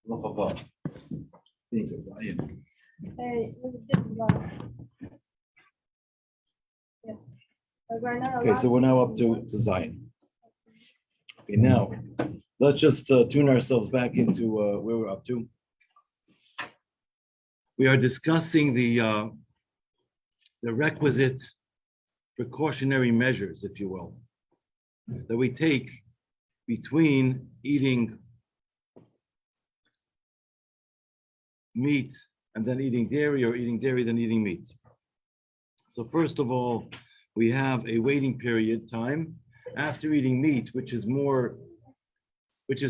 Halacha Okay, so we're now up to Zion. Okay, now let's just tune ourselves back into where we're up to. We are discussing the requisite precautionary measures, if you will, that we take between eating meat and then eating dairy, or eating dairy then eating meat. So first of all, we have a waiting period time after eating meat, which is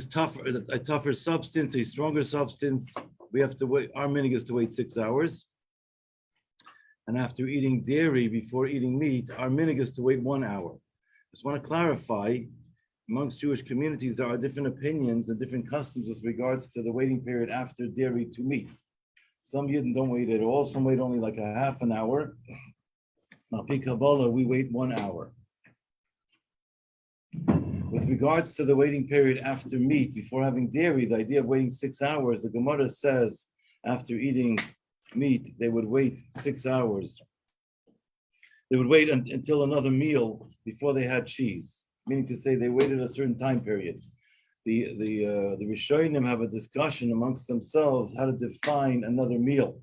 tougher, a tougher substance, a stronger substance. We have to wait, our minhag is to wait 6 hours. And after eating dairy, before eating meat, our minhag is to wait 1 hour. Just want to clarify, amongst Jewish communities, there are different opinions and different customs with regards to the waiting period after dairy to meat. Some Yidden don't wait at all, some wait only like a half an hour. Pi Kabbalah, we wait 1 hour. With regards to the waiting period after meat, before having dairy, the idea of waiting 6 hours, the Gemara says after eating meat, they would wait 6 hours. They would wait until another meal before they had cheese, meaning to say they waited a certain time period. The Rishonim have a discussion amongst themselves how to define another meal.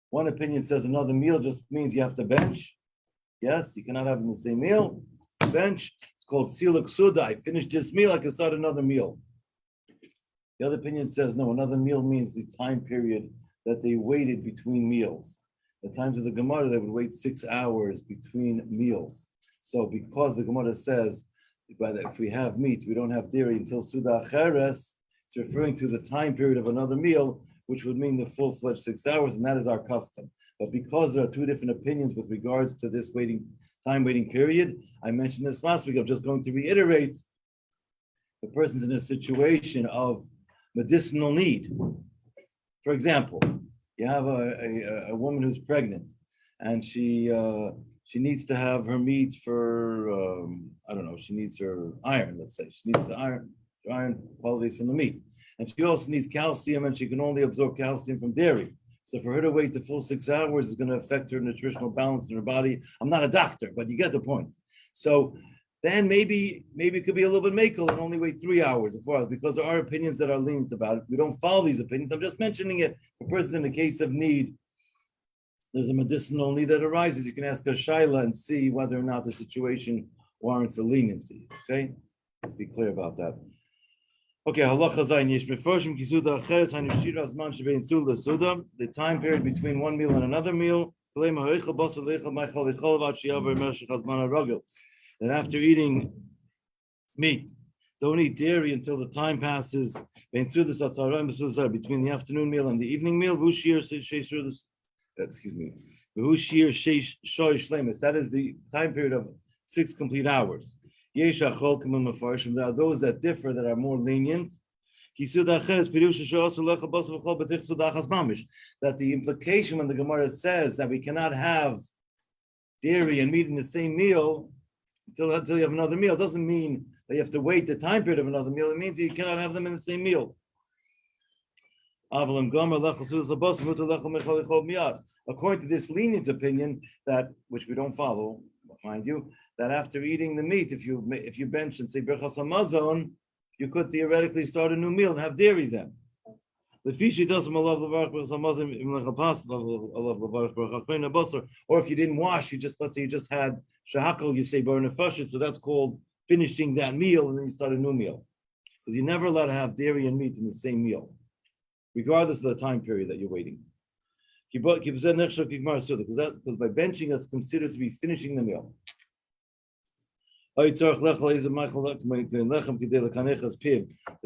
One opinion says another meal just means you have to bench. Yes, you cannot have in the same meal. Bench. It's called siluk suda. I finished this meal, I can start another meal. The other opinion says no, another meal means the time period that they waited between meals. The times of the Gemara, they would wait 6 hours between meals. So because the Gemara says, if we have meat, we don't have dairy until Suda Acheres, it's referring to the time period of another meal, which would mean the full-fledged 6 hours, and that is our custom. But because there are two different opinions with regards to this waiting period, I mentioned this last week, I'm just going to reiterate, the person's in a situation of medicinal need. For example, you have a woman who's pregnant, and she needs to have her meat for, she needs her iron, let's say. She needs the iron qualities from the meat. And she also needs calcium, and she can only absorb calcium from dairy. So for her to wait the full 6 hours is going to affect her nutritional balance in her body. I'm not a doctor, but you get the point. So then maybe it could be a little bit makel and only wait 3 hours or 4 hours, because there are opinions that are lenient about it. We don't follow these opinions. I'm just mentioning it. A person in the case of need, there's a medicinal need that arises. You can ask a shaila and see whether or not the situation warrants a leniency. Okay? Be clear about that. Okay, halacha zayin yesh meforshim kisuda acheres hanishira azman shebein suda suda. The time period between one meal and another meal. Then after eating meat, don't eat dairy until the time passes between the afternoon meal and the evening meal. That is the time period of 6 complete hours. There are those that differ, that are more lenient. That the implication when the Gemara says that we cannot have dairy and meat in the same meal until you have another meal, doesn't mean that you have to wait the time period of another meal. It means you cannot have them in the same meal. According to this lenient opinion, that which we don't follow, mind you, that after eating the meat, if you bench and say Berchas Hamazon, you could theoretically start a new meal and have dairy then. The fishi doesn't or if you didn't wash, let's say you just had shahakal, you say bar nefashit, so that's called finishing that meal, and then you start a new meal. Because you're never allowed to have dairy and meat in the same meal, regardless of the time period that you're waiting. Because by benching, that's considered to be finishing the meal. There's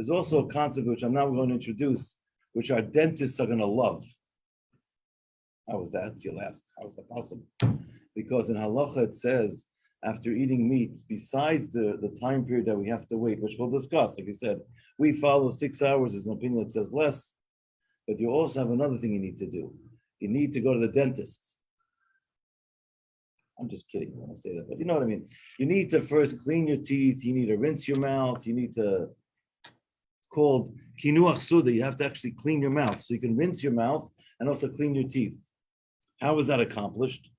also a concept which I'm now going to introduce, which our dentists are going to love. How is that? You'll ask, how is that possible? Because in halacha it says, after eating meat, besides the time period that we have to wait, which we'll discuss, like I said, we follow 6 hours is an opinion that says less, but you also have another thing you need to do. You need to go to the dentist. I'm just kidding when I say that, but you know what I mean. You need to first clean your teeth. You need to rinse your mouth. You need to, it's called Kinuach suda, you have to actually clean your mouth. So you can rinse your mouth and also clean your teeth. How is that accomplished?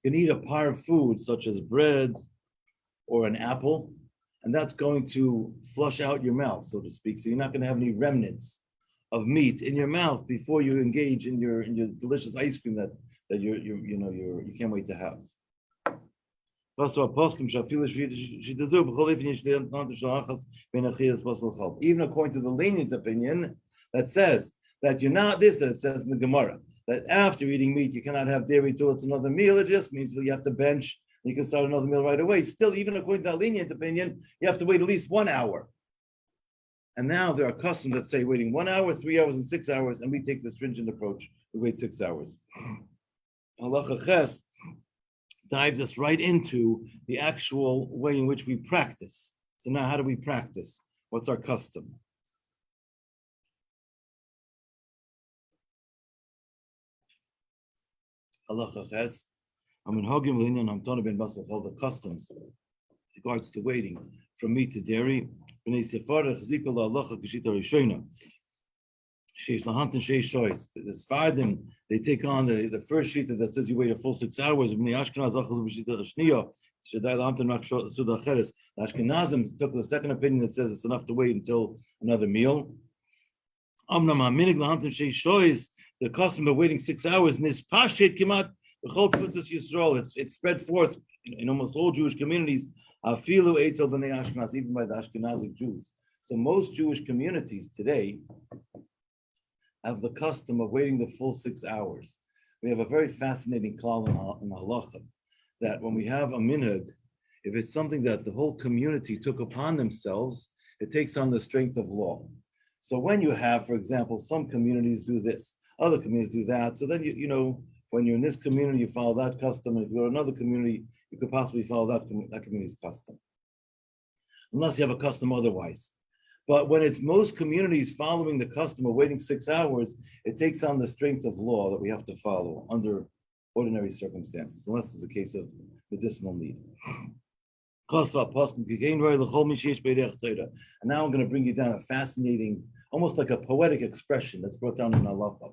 You can eat a par of food such as bread or an apple, and that's going to flush out your mouth, so to speak. So you're not going to have any remnants of meat in your mouth before you engage in your delicious ice cream that you can't wait to have. Even according to the lenient opinion that says that you're not this, that it says in the Gemara, that after eating meat, you cannot have dairy till it's another meal. It just means that you have to bench, you can start another meal right away. Still, even according to that lenient opinion, you have to wait at least 1 hour. And now there are customs that say waiting 1 hour, 3 hours, and 6 hours, and we take the stringent approach. We wait 6 hours. Halacha Ches dives us right into the actual way in which we practice. So now how do we practice? What's our custom? Halacha Ches, the customs with regards to waiting from meat to dairy. The Sfardim, they take on the first sheet that says you wait a full 6 hours. The Ashkenazim took the second opinion that says it's enough to wait until another meal. The custom of waiting 6 hours in this Pashet Kimat, it's spread forth in almost all Jewish communities, even by the Ashkenazic Jews. So most Jewish communities today have the custom of waiting the full 6 hours. We have a very fascinating klal in halacha that when we have a minhag, if it's something that the whole community took upon themselves, it takes on the strength of law. So when you have, for example, some communities do this, other communities do that, so then when you're in this community, you follow that custom, and if you go to another community, you could possibly follow that community's custom, unless you have a custom otherwise. But when it's most communities following the custom of waiting 6 hours, it takes on the strength of law that we have to follow under ordinary circumstances, unless it's a case of medicinal need. And now I'm going to bring you down a fascinating, almost like a poetic expression that's brought down in halacha.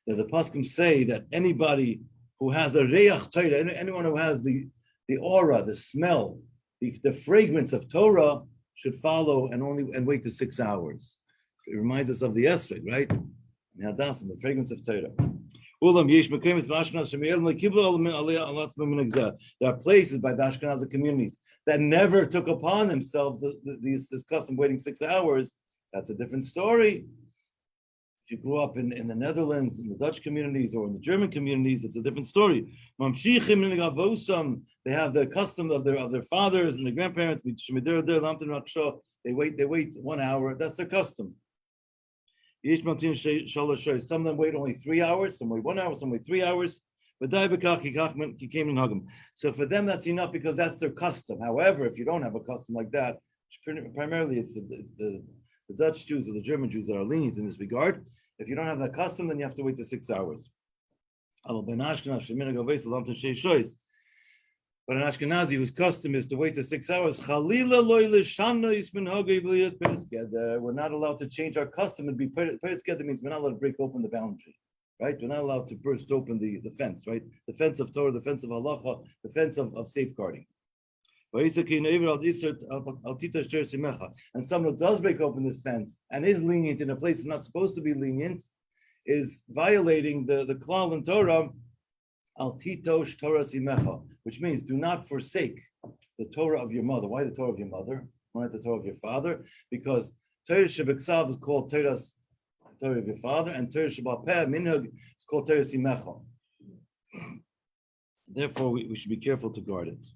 That the poskim say that anybody who has a reach Torah, anyone who has the aura, the smell, the fragrance of Torah, should follow and wait the 6 hours. It reminds us of the esrog, right? The fragrance of Torah. There are places by the Ashkenazi communities that never took upon themselves this custom of waiting 6 hours. That's a different story. If you grew up in the Netherlands, in the Dutch communities, or in the German communities, it's a different story. They have the custom of their fathers and their grandparents. They wait 1 hour. That's their custom. Some of them wait only 3 hours. Some wait 1 hour. Some wait 3 hours. So for them, that's enough because that's their custom. However, if you don't have a custom like that, primarily it's the Dutch Jews or the German Jews that are lenient in this regard. If you don't have that custom, then you have to wait the 6 hours. But an Ashkenazi whose custom is to wait the 6 hours, we're not allowed to change our custom and be peretz geder means we're not allowed to break open the boundary, right? We're not allowed to burst open the fence, right? The fence of Torah, the fence of halacha, the fence of safeguarding. And someone who does break open this fence and is lenient in a place that's not supposed to be lenient is violating the klal in Torah, al titosh Torah simecha, which means do not forsake the Torah of your mother. Why the Torah of your mother? Why not the Torah of your father? Because Torah shebeksav is called Torah of your father, and Torah shebal peh minhag is called Torah simecha. Therefore, we should be careful to guard it.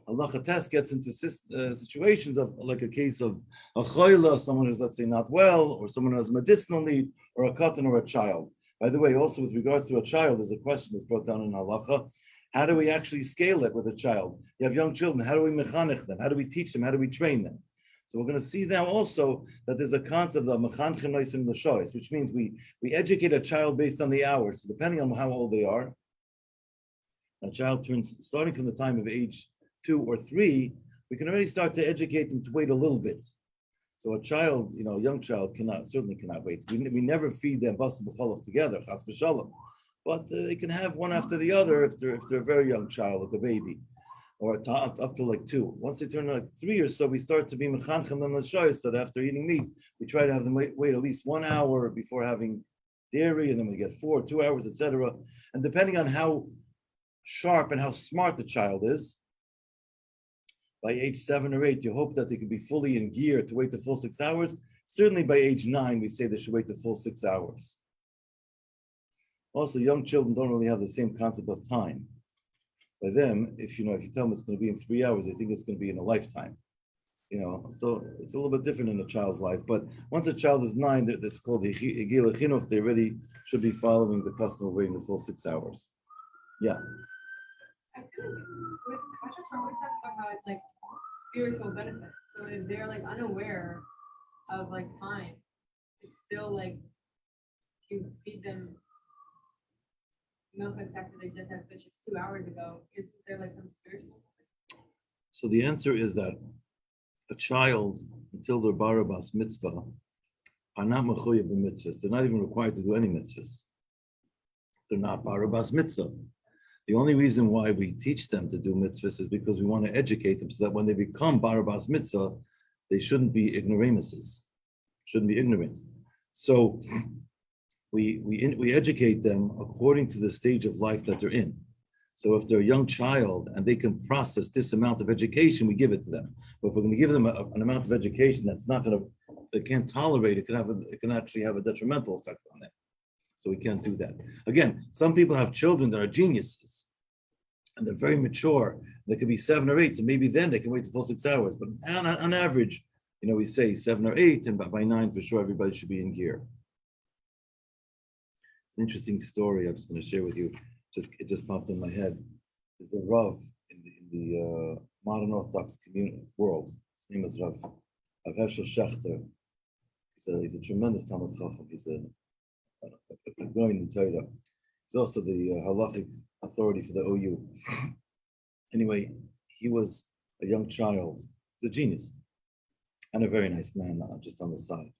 Halacha test gets into situations of like a case of a choila, someone who's, let's say, not well, or someone who has medicinal need, or a katan or a child. By the way, also with regards to a child, there's a question that's brought down in halacha. How do we actually scale it with a child? You have young children. How do we mechanech them? How do we teach them? How do we train them? So we're going to see now also that there's a concept of mechanech noisim l'shois, which means we educate a child based on the hours. So depending on how old they are, a child turns, starting from the time of age 2 or 3, we can already start to educate them to wait a little bit. So a child, a young child certainly cannot wait. We never feed them basa b'cholov together, chas v'shalom. But they can have one after the other if they're a very young child, like a baby, or up to like 2. Once they turn like 3 or so, we start to be mechanchem them l'shoyos, so that after eating meat, we try to have them wait at least 1 hour before having dairy, and then we get 4, 2 hours, etc. And depending on how sharp and how smart the child is, by age 7 or 8, you hope that they can be fully in gear to wait the full 6 hours. Certainly by age 9, we say they should wait the full 6 hours. Also, young children don't really have the same concept of time. By them, if you tell them it's going to be in 3 hours, they think it's going to be in a lifetime. So it's a little bit different in a child's life. But once a child is 9, that's called higil chinuch. They already should be following the custom of waiting the full 6 hours. Yeah. I feel like with kashrus, we're always talking about how it's like spiritual benefit. So if they're like unaware of like time, it's still like you feed them milk after they just had fish 2 hours ago. Is there like some spiritual? So the answer is that a child, until they're barabas mitzvah, are not mechuyev b'mitzvahs. They're not even required to do any mitzvahs. They're not barabas mitzvah. The only reason why we teach them to do mitzvahs is because we want to educate them so that when they become barabas mitzvah, they shouldn't be ignoramuses, shouldn't be ignorant. So we educate them according to the stage of life that they're in. So if they're a young child and they can process this amount of education, we give it to them. But if we're going to give them an amount of education that's not going to, they can't tolerate it, it can actually have a detrimental effect on them. So we can't do that. Again, some people have children that are geniuses and they're very mature. They could be 7 or 8, so maybe then they can wait the full 6 hours. But on average, we say 7 or 8, and by 9 for sure everybody should be in gear. It's an interesting story I'm just going to share with you. It just popped in my head. There's a Rav in the modern Orthodox community world. His name is Rav Hershel Schachter. He's a tremendous Talmud Chacham. He's a going in Torah. He's also the halachic authority for the OU. Anyway, he was a young child, a genius, and a very nice man, just on the side,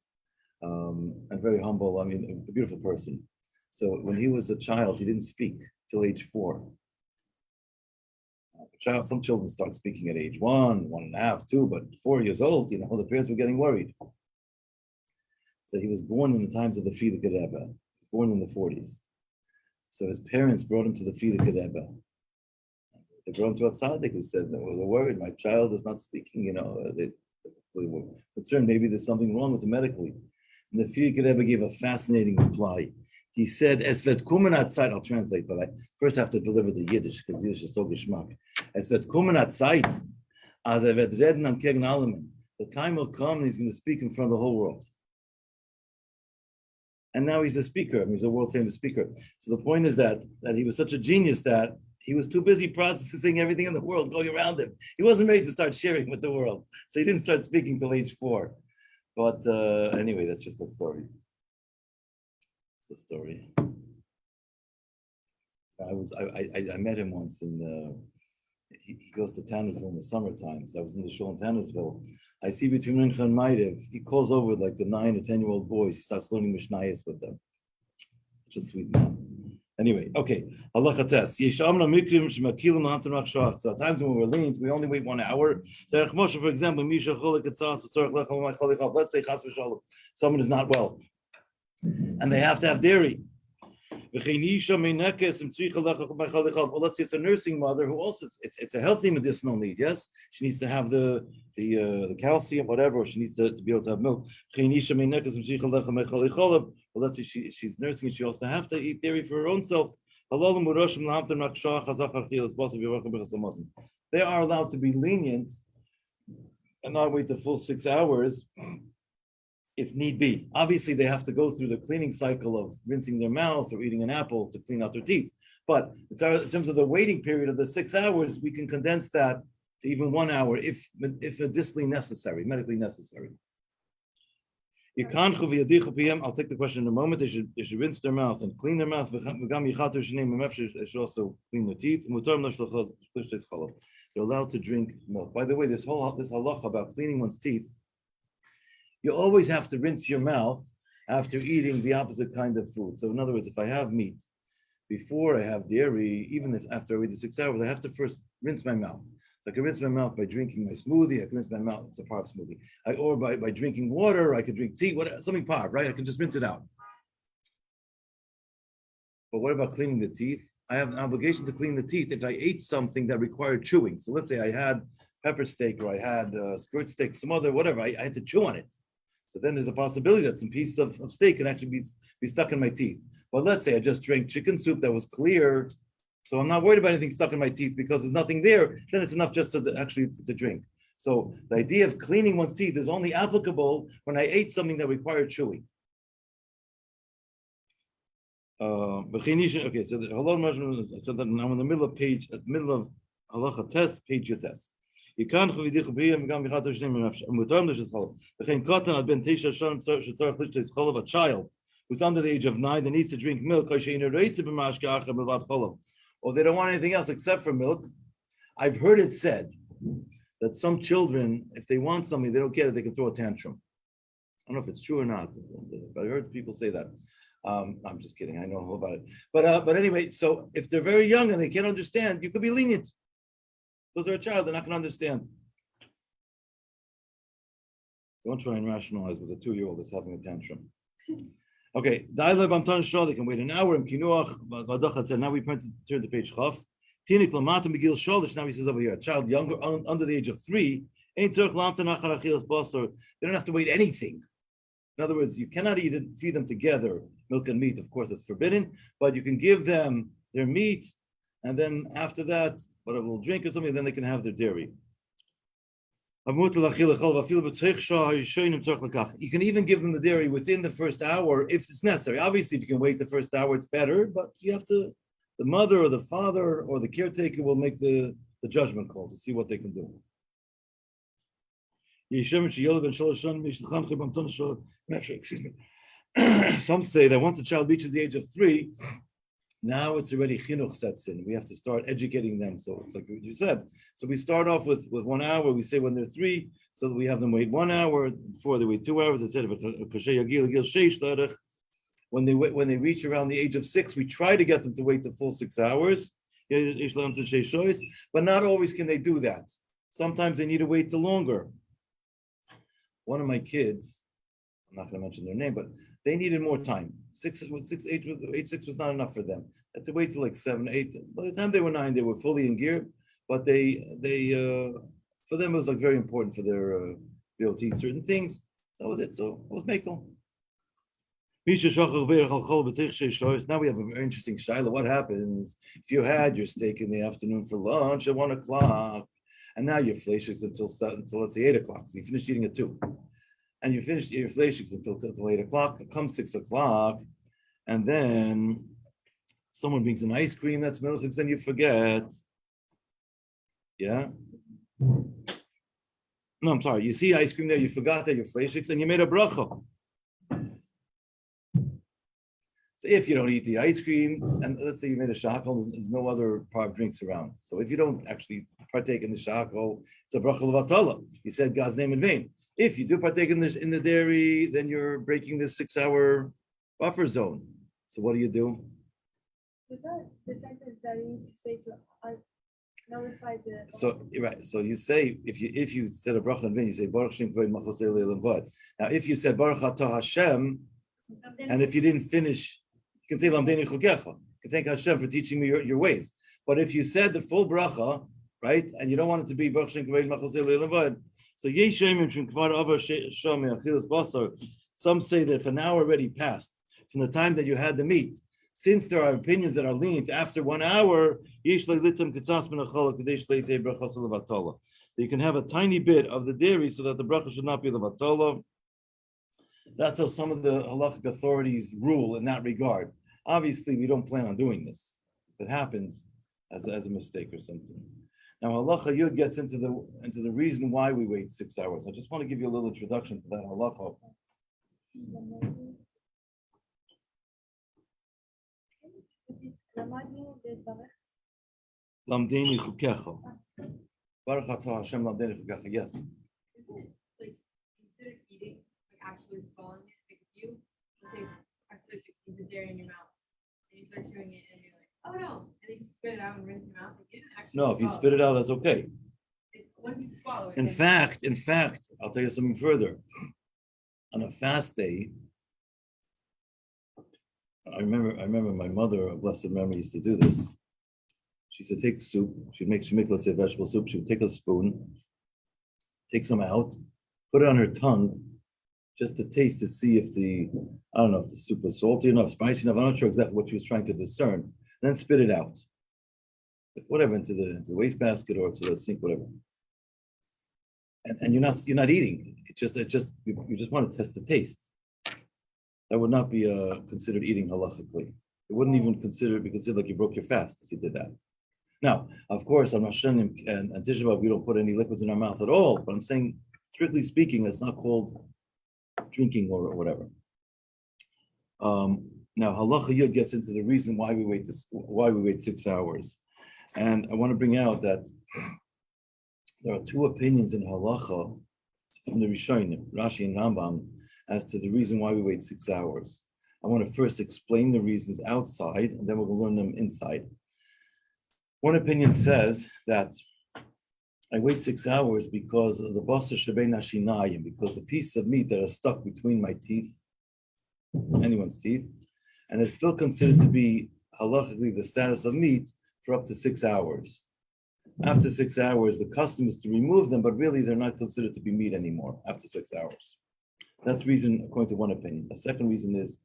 and very humble. I mean, a beautiful person. So when he was a child, he didn't speak till age 4. Some children start speaking at age 1, 1.5, 2, but 4 years old, the parents were getting worried. So he was born in the times of the Frierdiker Rebbe. He was born in the 40s. So his parents brought him to the Frierdiker Rebbe. They brought him to outside. They said, "No, we're worried. My child is not speaking." They were concerned maybe there's something wrong with him medically. And the Frierdiker Rebbe gave a fascinating reply. He said, "Es wird kommen at Zeit." I'll translate, but I first have to deliver the Yiddish because Yiddish is so geschmack. Es wird kommen at Zeit, as wird reden am Kegen Allemen. The time will come and he's going to speak in front of the whole world. And now he's a speaker. He's a world famous speaker. So the point is that he was such a genius that he was too busy processing everything in the world going around him. He wasn't ready to start sharing with the world. So he didn't start speaking till age 4. But anyway, that's just a story. It's a story. I met him once he goes to Tannersville in the summer times. I was in the shul in Tannersville. I see between Mincha and Maidev, he calls over like the 9 or 10-year-old boys. He starts learning Mishnayos with them. Such a sweet man. Anyway, okay. Halacha test. So at times when we're lenient, we only wait 1 hour. For example, let's say someone is not well and they have to have dairy. Well, let's say it's a nursing mother who also it's a healthy medicinal need. Yes, she needs to have the calcium, whatever. Or she needs to be able to have milk. Well, let's say she's nursing. She also have to eat dairy for her own self. They are allowed to be lenient and not wait the full 6 hours. If need be. Obviously, they have to go through the cleaning cycle of rinsing their mouth or eating an apple to clean out their teeth. But in terms of the waiting period of the 6 hours, we can condense that to even 1 hour if medically necessary, medically necessary. I'll take the question in a moment. They should rinse their mouth and clean their mouth. They should also clean their teeth. They're allowed to drink milk. By the way, this halacha about cleaning one's teeth You always have to rinse your mouth after eating the opposite kind of food. So in other words, if I have meat before I have dairy, even if after I wait the 6 hours, I have to first rinse my mouth. So I can rinse my mouth by drinking my smoothie. I can rinse my mouth, it's a parv smoothie. Or by drinking water, I could drink tea, something parv, right? I can just rinse it out. But what about cleaning the teeth? I have an obligation to clean the teeth if I ate something that required chewing. So let's say I had pepper steak or I had skirt steak, some other, whatever, I had to chew on it. So then there's a possibility that some pieces of steak can actually be stuck in my teeth. But let's say I just drank chicken soup that was clear, so I'm not worried about anything stuck in my teeth because there's nothing there, then it's enough just to actually to drink. So the idea of cleaning one's teeth is only applicable when I ate something that required chewing. Okay, so that I'm in the middle of halacha test, page your test. You can't who's under the age of 9 that needs to drink milk, or they don't want anything else except for milk. I've heard it said that some children, if they want something, they don't get it, they can throw a tantrum. I don't know if it's true or not, but I heard people say that. I'm just kidding. I know all about it. But anyway, so if they're very young and they can't understand, you could be lenient. Because they're a child, they're not going to understand. Don't try and rationalize with a 2-year-old that's having a tantrum. Okay, they can wait an hour. Now we turn to page Chaf. Now he says over here, a child younger, under the age of 3, they don't have to wait anything. In other words, you cannot feed them together, milk and meat. Of course, that's forbidden, but you can give them their meat, and then after that, whatever, will drink or something, then they can have their dairy. You can even give them the dairy within the first hour if it's necessary. Obviously, if you can wait the first hour, it's better, but you have to, the mother or the father or the caretaker will make the judgment call to see what they can do. Some say that once a child reaches the age of 3, now it's already chinuch sets in. We have to start educating them. So it's like what you said. So we start off with 1 hour. We say when they're 3, so that we have them wait 1 hour. Before they wait 2 hours. Instead of when they reach around the age of 6, we try to get them to wait the full 6 hours. But not always can they do that. Sometimes they need to wait longer. One of my kids, I'm not going to mention their name, but they needed more time. Age 6 was not enough for them. They had to wait till like 7, 8. By the time they were 9, they were fully in gear. But they for them it was like very important for their be able to eat certain things. That was it. So it was Mekel. Now we have a very interesting shaila. What happens if you had your steak in the afternoon for lunch at 1 o'clock, and now you're fleishiks until let's say 8 o'clock? So you finished eating at 2. And you finish your fleishiks until 8 o'clock, comes 6 o'clock, and then someone brings an ice cream that's milchiks and you forget. Yeah? No, I'm sorry. You see ice cream there, you forgot that you're fleishiks, and you made a bracha. So if you don't eat the ice cream, and let's say you made a shakel, there's no other parv drinks around. So if you don't actually partake in the shakel, it's a bracha levatala. You said God's name in vain. If you do partake in the dairy, then you're breaking this 6-hour buffer zone. So what do you do? Is that the sentence that you need to say to nullify the? So right. So you say if you said a bracha in vain, you say Baruch Shem Kvod Machosei Le'olam Vad. Now if you said Baruch Atah Hashem, and if you didn't finish, you can say Lamdeni Chokecha. You can thank Hashem for teaching me your ways. But if you said the full bracha, right, and you don't want it to be Baruch Shem Kvod Machosei Le'olam Vad. So some say that if an hour already passed from the time that you had the meat, since there are opinions that are lenient after 1 hour, you can have a tiny bit of the dairy so that the bracha should not be the vatala. That's how some of the halachic authorities rule in that regard. Obviously, we don't plan on doing this. If it happens as a mistake or something. Now, halacha yud gets into the reason why we wait 6 hours. I just want to give you a little introduction to that halacha. Lamdeni chukecha. Baruch atah Hashem lamdeni chukecha. Yes. Isn't it like considered eating? Like actually swallowing it. Like if you take the dairy in your mouth and you start chewing it and you're like, oh no, and then you spit it out and rinse your mouth, like you didn't actually No, if you swallow spit it out, that's okay. Once you swallow it. In fact, I'll tell you something further. On a fast day, I remember my mother, of blessed memory, used to do this. She said, take soup. She'd make, let's say, vegetable soup. She would take a spoon, take some out, put it on her tongue, just to taste to see if I don't know if the soup was salty enough, spicy enough. I'm not sure exactly what she was trying to discern. Then spit it out, like whatever, into the wastebasket or to the sink, whatever. And you're not eating. You just want to test the taste. That would not be considered eating halachically. It wouldn't even be considered like you broke your fast if you did that. Now, of course, on Rosh Hashanah and Tisha B'Av, we don't put any liquids in our mouth at all. But I'm saying, strictly speaking, it's not called drinking or whatever. Now, halacha yud gets into the reason why we wait 6 hours, and I want to bring out that there are two opinions in halacha from the Rishonim, Rashi and Rambam, as to the reason why we wait 6 hours. I want to first explain the reasons outside, and then we're going to learn them inside. One opinion says that I wait 6 hours because of the basar shebein hashinayim, because the pieces of meat that are stuck between my teeth, anyone's teeth, and it's still considered to be halachically the status of meat for up to 6 hours. After 6 hours, the custom is to remove them, but really they're not considered to be meat anymore after 6 hours. That's reason according to one opinion. The second reason is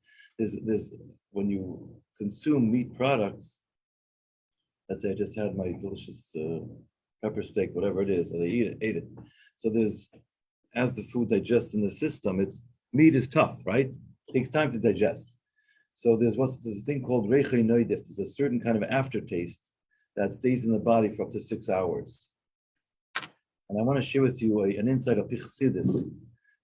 when you consume meat products. Let's say I just had my delicious pepper steak, whatever it is, and I ate it. So as the food digests in the system, meat is tough, right? It takes time to digest. So there's a thing called reichei noidis. There's a certain kind of aftertaste that stays in the body for up to 6 hours. And I want to share with you an insight of Chassidus,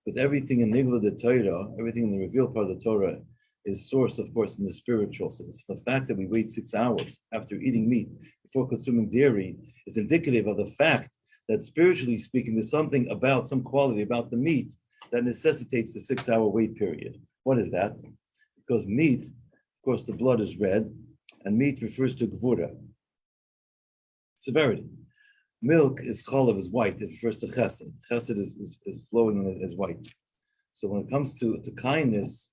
because everything in Nigla the Torah, everything in the revealed part of the Torah, is sourced, of course, in the spiritual. So it's the fact that we wait 6 hours after eating meat before consuming dairy is indicative of the fact that, spiritually speaking, there's something about, some quality about the meat that necessitates the 6 hour wait period. What is that? Because meat, of course, the blood is red, and meat refers to gvura, severity. Milk is chalav, is white. It refers to chesed. Chesed is flowing and is white. So when it comes to kindness,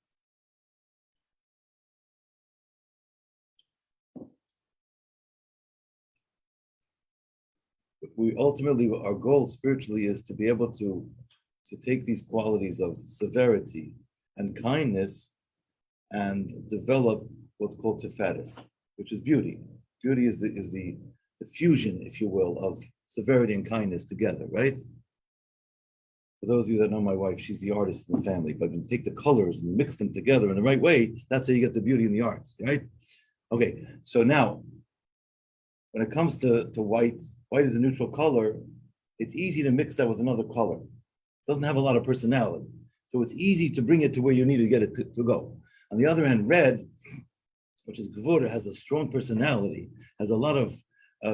we ultimately, our goal spiritually is to be able to take these qualities of severity and kindness and develop what's called tiferes, which is beauty. Beauty is the fusion, if you will, of severity and kindness together, right? For those of you that know my wife, she's the artist in the family, but when you take the colors and mix them together in the right way, that's how you get the beauty in the arts, right? Okay, so now, when it comes to white is a neutral color. It's easy to mix that with another color. It doesn't have a lot of personality. So it's easy to bring it to where you need to get it to go. On the other hand, red, which is gvura, has a strong personality, has a lot of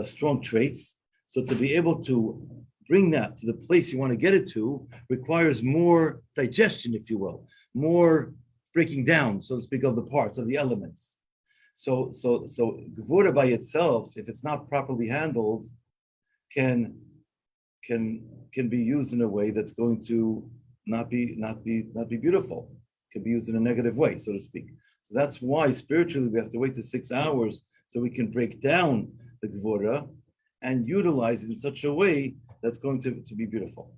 strong traits. So to be able to bring that to the place you want to get it to requires more digestion, if you will, more breaking down, so to speak, of the parts, of the elements. So gvura by itself, if it's not properly handled, can be used in a way that's going to not be beautiful. Can be used in a negative way, so to speak. So that's why spiritually we have to wait to 6 hours so we can break down the gvura and utilize it in such a way that's going to be beautiful.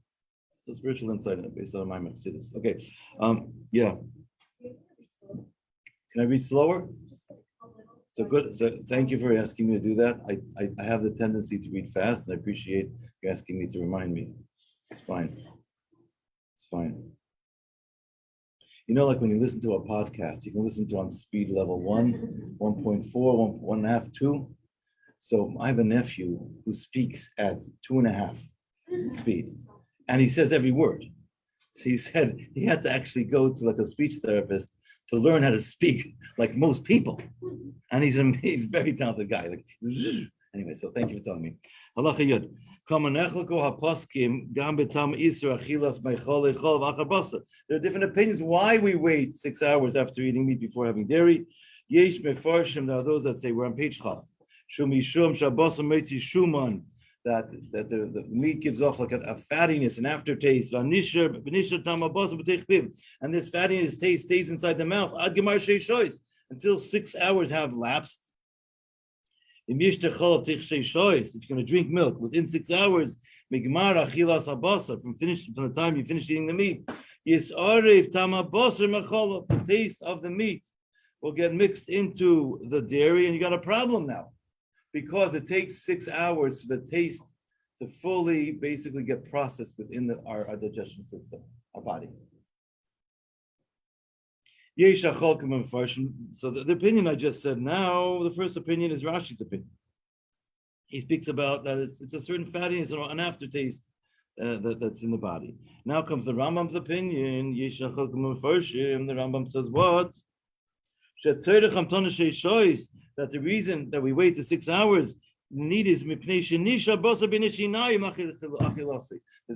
So spiritual insight based on my Chassidus. Okay, yeah. Can I read slower? So good. So thank you for asking me to do that. I have the tendency to read fast, and I appreciate you asking me to remind me. It's fine. It's fine. You know, like when you listen to a podcast, you can listen to on speed level 1, 1.4, 1.5, 2. So I have a nephew who speaks at 2.5 speed, and he says every word. He said he had to actually go to like a speech therapist to learn how to speak like most people. And he's a very talented guy. Like, anyway, so thank you for telling me. Halacha Yud. There are different opinions why we wait 6 hours after eating meat before having dairy. There are those that say, we're on page Chaf, that the meat gives off like a fattiness, an aftertaste. And this fattiness taste stays inside the mouth until 6 hours have lapsed. If you're going to drink milk within 6 hours, from the time you finish eating the meat, the taste of the meat will get mixed into the dairy, and you got a problem now, because it takes 6 hours for the taste to fully basically get processed within our digestion system, our body. So the opinion I just said now, the first opinion is Rashi's opinion. He speaks about that it's a certain fattiness or an aftertaste that's in the body. Now comes the Rambam's opinion. The Rambam says what? That the reason that we wait to 6 hours need is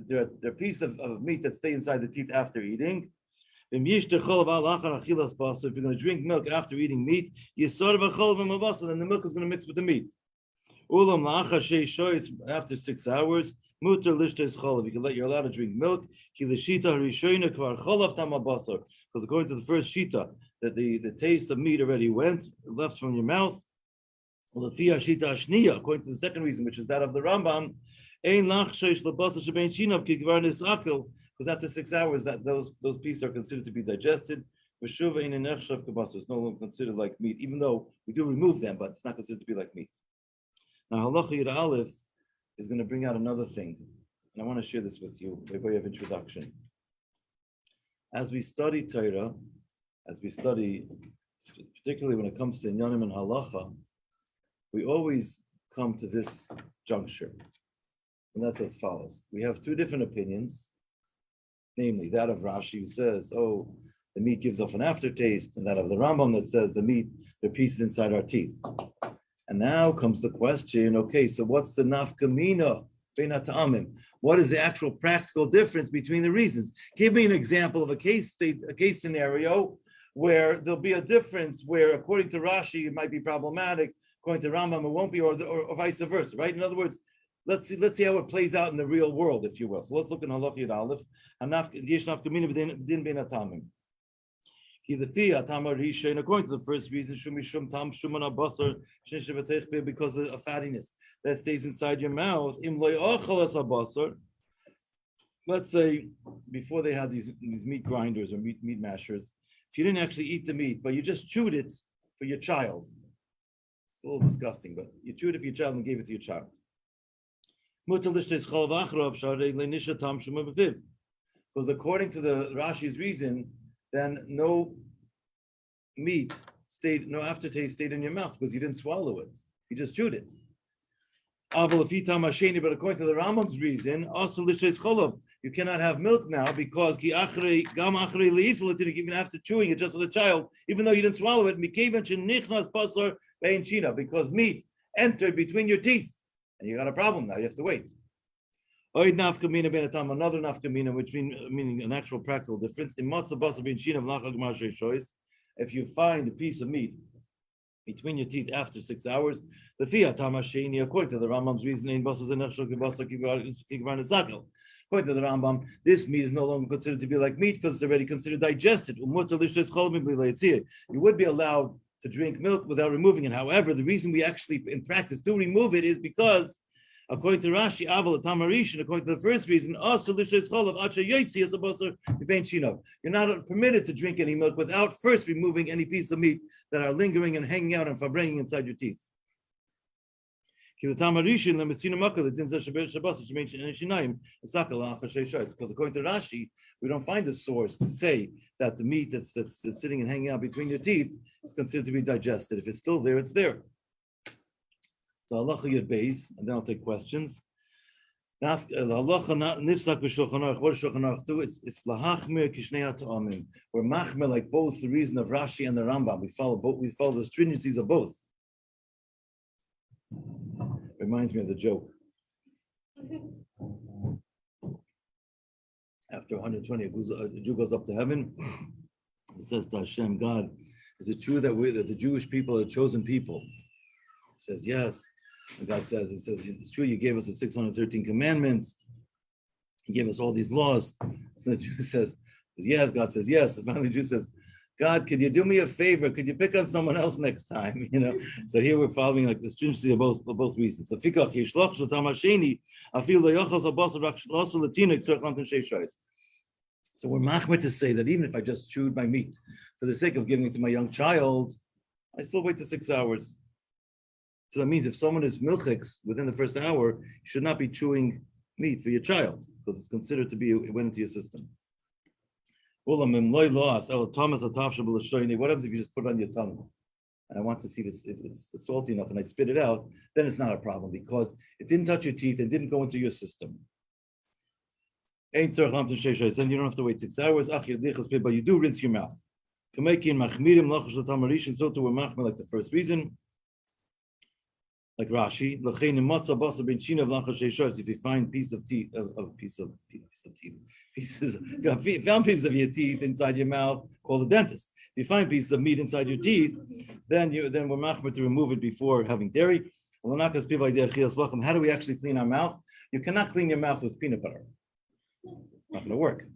there are pieces of meat that stay inside the teeth after eating. If you're going to drink milk after eating meat, then the milk is going to mix with the meat. After 6 hours, you're allowed to drink milk. Because according to the first shita, that the taste of meat already left from your mouth. According to the second reason, which is that of the Rambam, because after 6 hours, that those pieces are considered to be digested. It's no longer considered like meat, even though we do remove them, but it's not considered to be like meat. Now, Halacha Yud Aleph is going to bring out another thing, and I want to share this with you by way of introduction. As we study Torah, particularly when it comes to Inyanim and Halacha, we always come to this juncture, and that's as follows. We have two different opinions, namely that of Rashi, who says, the meat gives off an aftertaste, and that of the Rambam that says the pieces inside our teeth. And now comes the question, okay, so what's the nafkamina bein ta'amim? What is the actual practical difference between the reasons? Give me an example of a case scenario where there'll be a difference where, according to Rashi, it might be problematic, according to Rambam, it won't be, or vice versa, right? In other words, let's see how it plays out in the real world, if you will. So let's look in Halacha Yud Aleph. According to the first reason, because of fattiness that stays inside your mouth. Let's say before they had these meat grinders or meat mashers, if you didn't actually eat the meat, but you just chewed it for your child, it's a little disgusting, but you chewed it for your child and gave it to your child. Because according to the Rashi's reason, then no aftertaste stayed in your mouth because you didn't swallow it. You just chewed it. But according to the Rambam's reason, you cannot have milk now because even after chewing it just as a child, even though you didn't swallow it, because meat entered between your teeth. And you got a problem now, you have to wait. Another nafkamina, which meaning an actual practical difference. If you find a piece of meat between your teeth after 6 hours, according to the Rambam's reasoning, according to the Rambam, this meat is no longer considered to be like meat because it's already considered digested. You would be allowed to drink milk without removing it. However, the reason we actually in practice do remove it is because, according to Rashi, according to the first reason, you're not permitted to drink any milk without first removing any piece of meat that are lingering and hanging out and farbrengen inside your teeth. Because according to Rashi, we don't find a source to say that the meat that's sitting and hanging out between your teeth is considered to be digested. If it's still there, it's there. So halacha yud beis, and then I'll take questions. Halacha nifsak b'shulchan aruch. What does Shulchan Aruch do? It's lahachmir kishnei ha'ta'amim. We're machmir like both the reason of Rashi and the Rambam. We follow both. We follow the stringencies of both. Reminds me of the joke. After 120, a Jew goes up to heaven. It says to Hashem, God, is it true that the Jewish people are the chosen people? He says, yes. And God says, it's true you gave us the 613 commandments. He gave us all these laws. So the Jew says, yes. God says, yes. And finally the Jew says, God, could you do me a favor? Could you pick on someone else next time? So here we're following like the stringency of both reasons. So we're machmir to say that even if I just chewed my meat for the sake of giving it to my young child, I still wait to 6 hours. So that means if someone is milchiks within the first hour, you should not be chewing meat for your child because it's considered to be, it went into your system. What happens if you just put it on your tongue? And I want to see if it's salty enough and I spit it out, then it's not a problem because it didn't touch your teeth and didn't go into your system. Then you don't have to wait 6 hours, but you do rinse your mouth. So to we're like the first reason. Like Rashi, if you find pieces of your teeth inside your mouth, call the dentist. If you find pieces of meat inside your teeth, then we're machmir to remove it before having dairy. How do we actually clean our mouth? You cannot clean your mouth with peanut butter. Not going to work.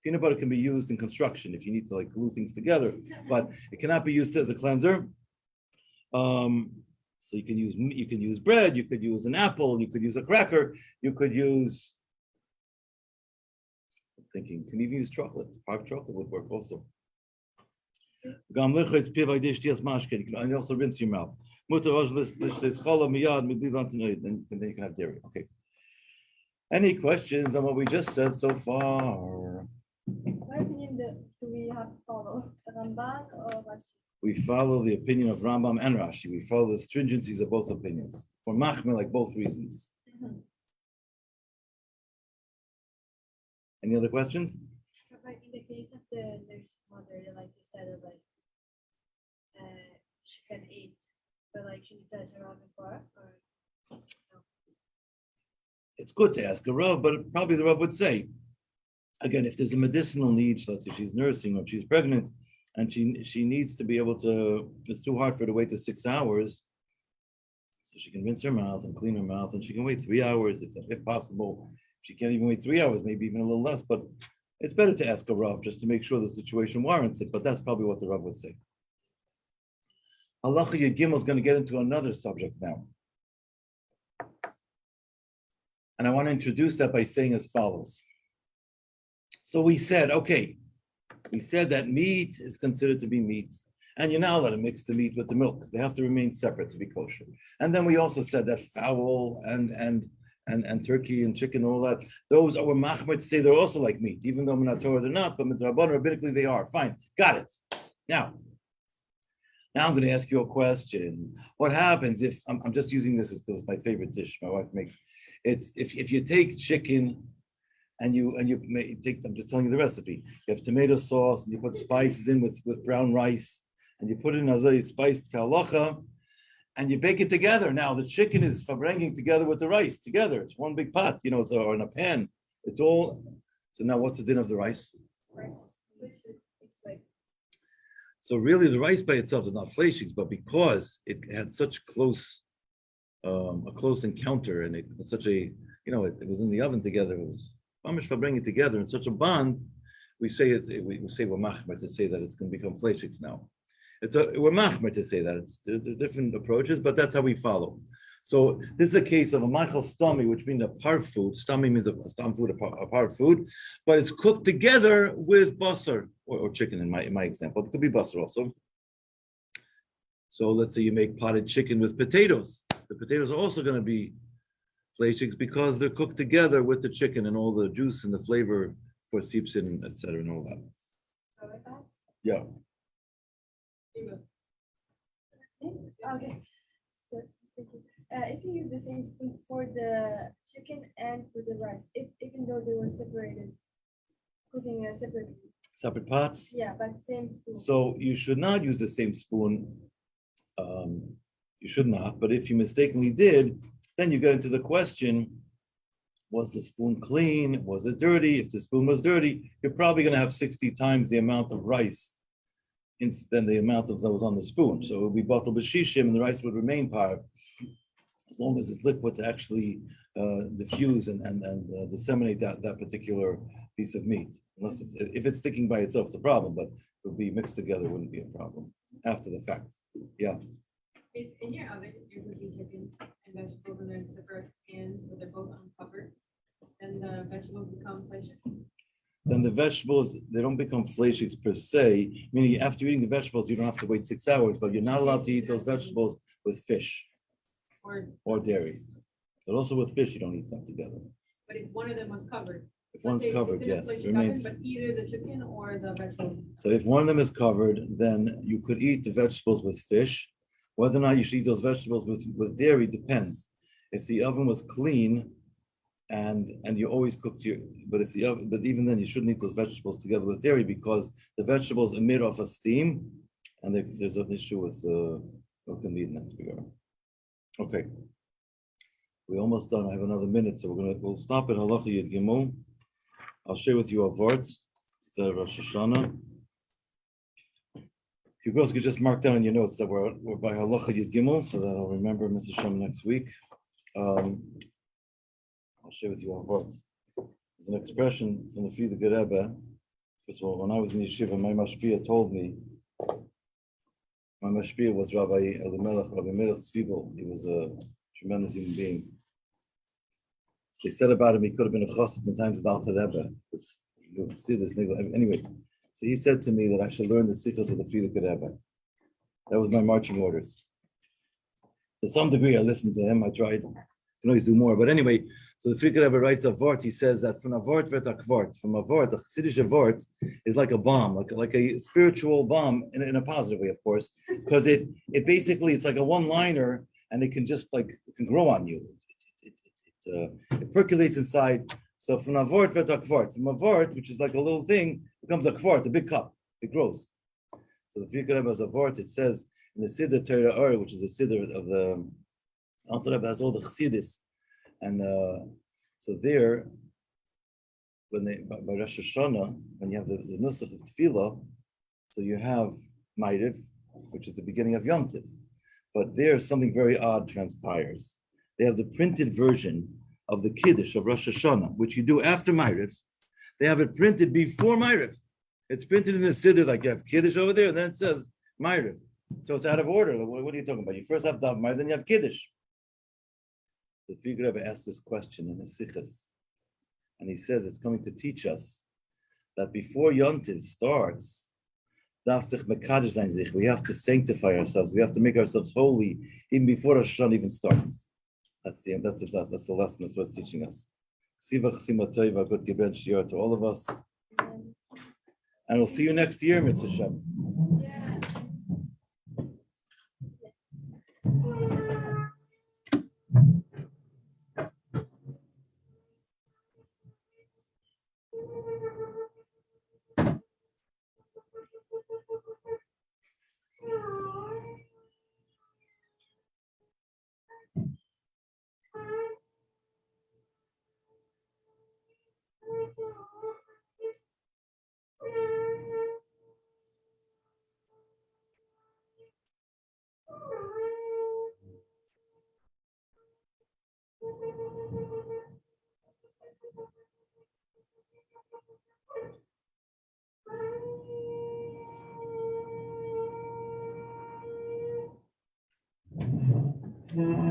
Peanut butter can be used in construction if you need to like glue things together, but it cannot be used as a cleanser. So you can use bread, you could use an apple, you could use a cracker, you could use, I'm thinking, you can even use chocolate. Hard chocolate would work also. And you also rinse your mouth. And then you can have dairy. Okay. Any questions on what we just said so far? In my opinion, do we have to follow Ramban or Rashi? We follow the opinion of Rambam and Rashi. We follow the stringencies of both opinions. For machmir, like both reasons. Any other questions? But in the case of the nurse mother, like you said, like she can eat, but like she needs to ask around before, or no? It's good to ask a Rav, but probably the Rav would say, again, if there's a medicinal need, let's say she's nursing or she's pregnant, and she needs to be able to, it's too hard for her to wait to 6 hours, so she can rinse her mouth and clean her mouth, and she can wait 3 hours if possible. If she can't even wait 3 hours, maybe even a little less, but it's better to ask a Rav just to make sure the situation warrants it, but that's probably what the Rav would say. Halacha Yud Gimel is going to get into another subject now. And I want to introduce that by saying as follows. So we said that meat is considered to be meat, and you're not allowed to mix the meat with the milk. They have to remain separate to be kosher. And then we also said that fowl and turkey and chicken and all that, those are machmir to say they're also like meat, even though in Torah they're not, but midrabanan rabbinically they are. Fine, got it. Now I'm going to ask you a question. What happens if I'm just using this because it's my favorite dish my wife makes? It's if you take chicken and you take, I'm just telling you the recipe. You have tomato sauce and you put spices in with brown rice and you put it in a spiced kalacha and you bake it together. Now the chicken is fabranging together with the rice together. It's one big pot, or in a pan. It's all. So now what's the din of the rice? So really the rice by itself is not fleshings, but because it had such a close encounter and it was such a, it was in the oven together. It was mamish for bringing it together in such a bond. We say we're machmir to say that it's going to become fleshings now. We're machmir to say that there's different approaches, but that's how we follow. So this is a case of a machal stami, which means a part food. Stami means a stam food, a part food, but it's cooked together with basar or chicken in my example. It could be basar also. So let's say you make potted chicken with potatoes. The potatoes are also going to be fleshings because they're cooked together with the chicken and all the juice and the flavor, of course, seeps in, etc. and all that. Yeah. Okay. If you use the same spoon for the chicken and for the rice, even though they were separated, cooking Separate pots? Yeah, but same spoon. So you should not use the same spoon. You should not, but if you mistakenly did, then you get into the question, Was the spoon clean? Was it dirty? If the spoon was dirty, you're probably going to have 60 times the amount of rice than the amount of that was on the spoon. So it would be batal b'shishim, and the rice would remain par, as long as it's liquid to actually diffuse and disseminate that particular piece of meat. Unless if it's sticking by itself, it's a problem, but if it would be mixed together, it wouldn't be a problem after the fact. Yeah. If in your oven, you're cooking chicken and vegetables and then separate pan where they're both uncovered, then the vegetables become fleshy. Then the vegetables, they don't become fleishiks per se, meaning after eating the vegetables, you don't have to wait 6 hours, but you're not allowed to eat those vegetables with fish or dairy. But also with fish, you don't eat them together. But if one of them was covered. If one's covered, yes, it remains. But either the chicken or the vegetables. So if one of them is covered, then you could eat the vegetables with fish. Whether or not you should eat those vegetables with dairy depends. If the oven was clean and you always cooked but even then you shouldn't eat those vegetables together with dairy because the vegetables emit off a steam, and there's an issue with cooked meat in that regard. Okay, we're almost done. I have another minute, so we'll stop at Halacha Yud Gimel. I'll share with you a vort instead of Rosh Hashanah. If you girls could just mark down in your notes that we're by Halacha Yud Gimel, so that I'll remember Mr. Shem next week. I'll share with you a vort. There's an expression from the Frierdiker Rebbe. First of all, when I was in yeshiva, my mashpia told me. My mashpia was Rabbi Melech Zwiebel. He was a tremendous human being. They said about him he could have been a chassid in times of the Alter Rebbe. You see this anyway. So he said to me that I should learn the sichos of the Frierdiker Rebbe. That was my marching orders. To some degree, I listened to him. I tried. I can always do more, but anyway. So the Frierdiker Rebbe writes a vort. He says that from a vort wird a kvort. From a vort, a chassidish vort is like a bomb, like a spiritual bomb in a positive way, of course, because it basically it's like a one-liner, and it can just it can grow on you. It percolates inside. So from a vort wird a kvort. From a vort, which is like a little thing, becomes a kvort, a big cup. It grows. So the Frierdiker Rebbe has a vort. It says in the Siddur Torah Or, which is the Siddur of the Alter Rebbe, has all the chassidis. And so there, by Rosh Hashanah, when you have the nusach of Tefillah, so you have Ma'ariv, which is the beginning of Yom Tov. But there, something very odd transpires. They have the printed version of the Kiddush of Rosh Hashanah, which you do after Ma'ariv. They have it printed before Ma'ariv. It's printed in the Siddur, like you have Kiddush over there, and then it says Ma'ariv. So it's out of order. What are you talking about? You first have to have Ma'ariv, then you have Kiddush. The Frierdiker Rebbe asked this question in his sichos, and he says it's coming to teach us that before Yom Tov starts, we have to sanctify ourselves. We have to make ourselves holy even before Rosh Hashanah even starts. That's the lesson. That's what it's teaching us. To all of us, and we'll see you next year, Mitzvah Shem. Mm-hmm.